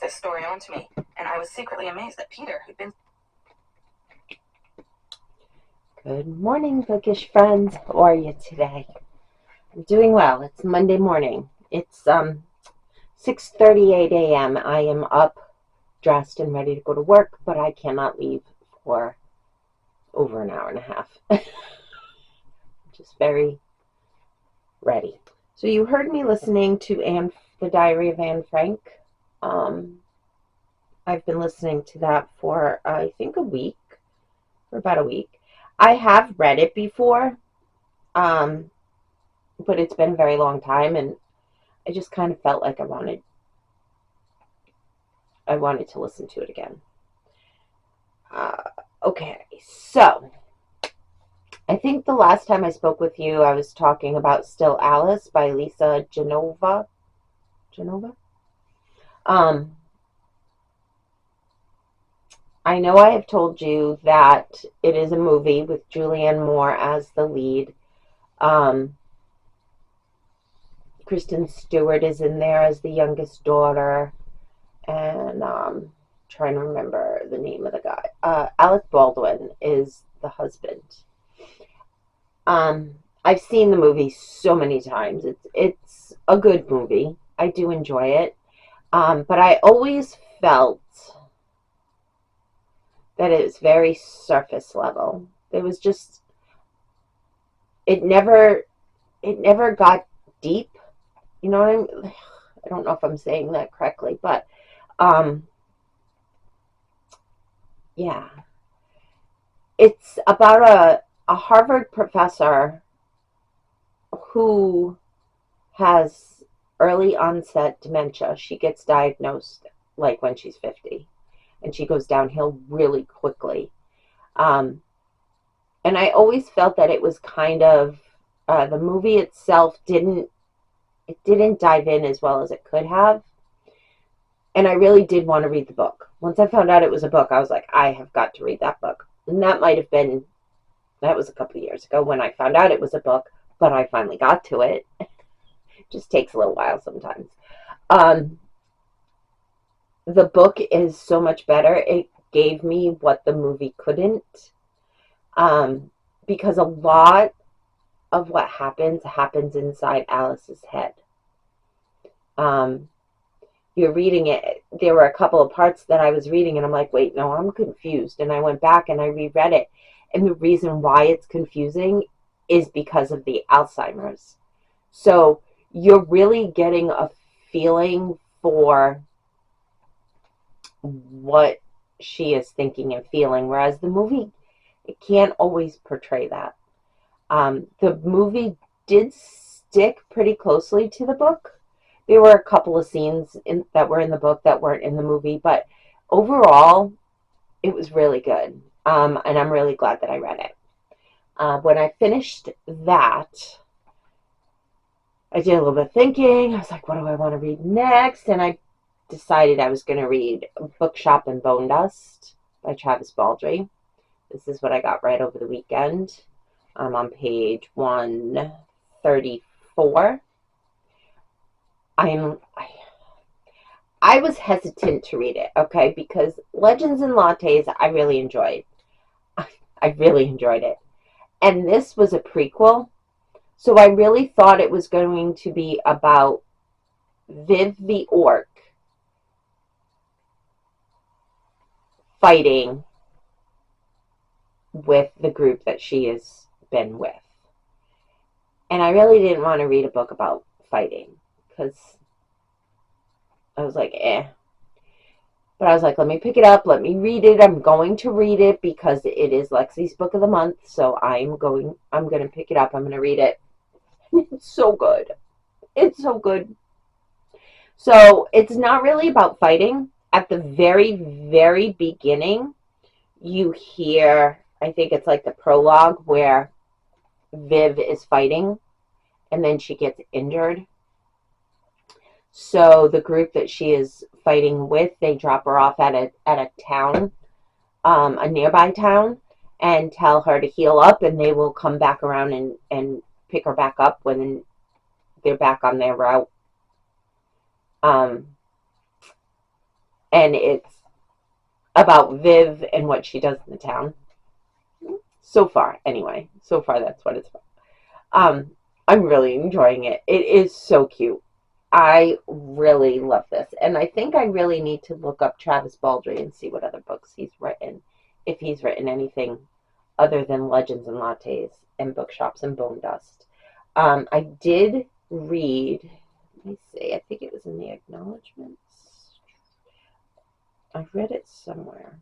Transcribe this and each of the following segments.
this story on to me, and I was secretly amazed that Peter, who'd been... Good morning, bookish friends. How are you today? I'm doing well. It's Monday morning. It's 6:38 a.m. I am up, dressed, and ready to go to work, but I cannot leave for over an hour and a half. Just very ready. So you heard me listening to The Diary of Anne Frank. I've been listening to that for, I think, for about a week. I have read it before, but it's been a very long time, and I just kind of felt like I wanted to listen to it again. Okay, so I think the last time I spoke with you, I was talking about Still Alice by Lisa Genova. I know I have told you that it is a movie with Julianne Moore as the lead. Kristen Stewart is in there as the youngest daughter, and trying to remember the name of the guy. Alec Baldwin is the husband. I've seen the movie so many times. It's a good movie. I do enjoy it, but I always felt that it was very surface level. There was just it never got deep. You know what I mean? I don't know if I'm saying that correctly, but yeah. It's about a Harvard professor who has early onset dementia. She gets diagnosed like when she's 50, and she goes downhill really quickly. And I always felt that it was kind of the movie itself didn't dive in as well as it could have. And I really did want to read the book. Once I found out it was a book, I was like, I have got to read that book. And that was a couple of years ago when I found out it was a book, but I finally got to it. It just takes a little while sometimes. The book is so much better. It gave me what the movie couldn't, because a lot of what happens inside Alice's head. You're reading it. There were a couple of parts that I was reading, and I'm like, wait, no, I'm confused. And I went back and I reread it. And the reason why it's confusing is because of the Alzheimer's. So you're really getting a feeling for what she is thinking and feeling, whereas the movie, it can't always portray that. The movie did stick pretty closely to the book. There were a couple of scenes that were in the book that weren't in the movie, but overall, it was really good. And I'm really glad that I read it. When I finished that, I did a little bit of thinking. I was like, what do I want to read next? And I decided I was going to read Bookshop and Bone Dust by Travis Baldree. This is what I got read over the weekend. I'm on page 134. I was hesitant to read it, okay, because Legends and Lattes I really enjoyed. I really enjoyed it. And this was a prequel, so I really thought it was going to be about Viv the Orc fighting with the group that she has been with. And I really didn't want to read a book about fighting, because I was like, eh. But I was like, let me pick it up, let me read it. I'm going to read it because it is Lexi's book of the month, so I'm going to pick it up. I'm going to read it. It's so good. It's so good. So it's not really about fighting. At the very, very beginning, you hear, I think it's like the prologue where Viv is fighting and then she gets injured. So the group that she is fighting with, they drop her off at a town, a nearby town, and tell her to heal up, and they will come back around and pick her back up when they're back on their route. and it's about Viv and what she does in the town. So far, anyway. So far, that's what it's about. I'm really enjoying it. It is so cute. I really love this. And I think I really need to look up Travis Baldree and see what other books he's written. If he's written anything other than Legends and Lattes and Bookshops and Bone Dust. I did read, let me see, I think it was in the acknowledgments. I read it somewhere.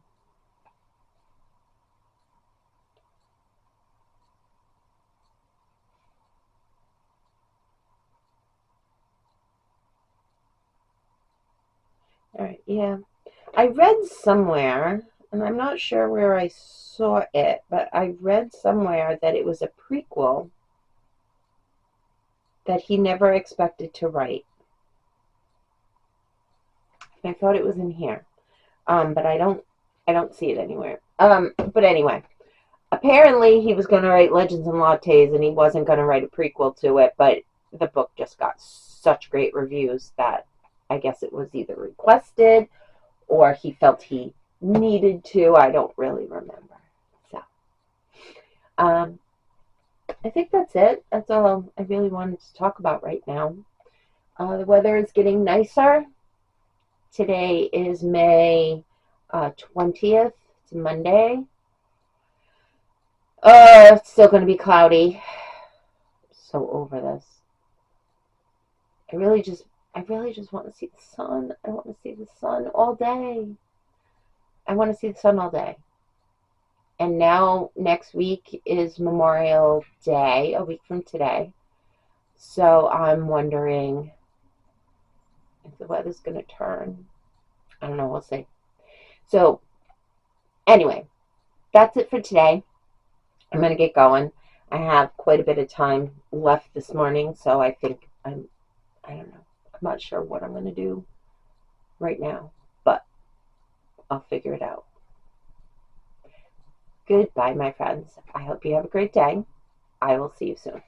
All right, yeah. I read somewhere, and I'm not sure where I saw it, but I read somewhere that it was a prequel that he never expected to write. I thought it was in here, but I don't see it anywhere. But anyway, apparently he was going to write Legends and Lattes, and he wasn't going to write a prequel to it, but the book just got such great reviews that I guess it was either requested or he felt he needed to. I don't really remember. So, um, I think that's it. That's all I really wanted to talk about right now. The weather is getting nicer. Today is May 20th. It's Monday. It's still going to be cloudy. So over this. I really just I really just want to see the sun. I want to see the sun all day. I want to see the sun all day. And now next week is Memorial Day, a week from today. So I'm wondering if the weather's going to turn. I don't know. We'll see. So anyway, that's it for today. I'm going to get going. I have quite a bit of time left this morning, so I think I don't know. I'm not sure what I'm going to do right now, but I'll figure it out. Goodbye, my friends. I hope you have a great day. I will see you soon.